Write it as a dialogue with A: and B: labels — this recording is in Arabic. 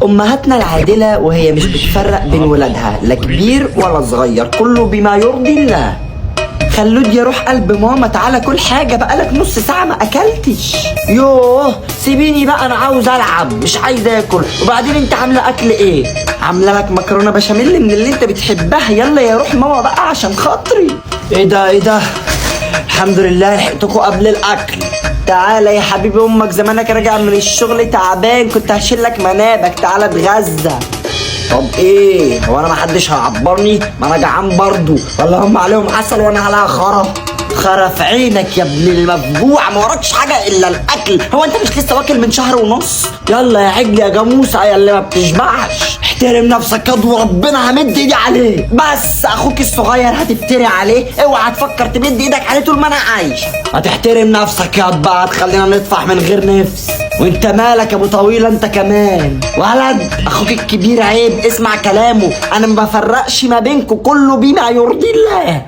A: امهاتنا العادله وهي مش بتفرق بين ولادها، لا كبير ولا صغير، كله بما يرضي الله. خلود يا روح قلب ماما، تعالى كل حاجه، بقالك نص ساعه ما اكلتش. يوه سيبيني بقى، انا عاوز العب مش عايز اكل. وبعدين انت عامله اكل ايه؟ عامله لك مكرونه بشاميل من اللي انت بتحبها. يلا يا روح ماما بقى عشان خاطري. ايه ده الحمد لله لحقتكوا قبل الاكل. تعالى يا حبيبي، امك زمانك راجع من الشغل تعبان، كنت هشيلك منابك. تعالى اتغذى. طب ايه هو انا محدش هيعبرني؟ ما انا جعان برضو، ولا هم عليهم عسل وانا عليها خرا في عينك يا ابن المفجوع، ما وراكش حاجه الا الاكل. هو انت مش لسه واكل من شهر ونص؟ يلا يا عجل يا جاموسه يا اللي ما بتشبعش، احترم نفسك ياض وربنا همد ايدي عليه. بس اخوك الصغير هتفتري عليه؟ اوعى تفكر تمد ايدك عليه طول ما انا عايش. هتحترم نفسك ياض بقى، هتخلينا نطفح من غير نفس. وانت مالك يا ابو طويله انت كمان؟ ولد اخوك الكبير عيب، اسمع كلامه، انا ما بفرقش ما بينكم، كله بما يرضي الله.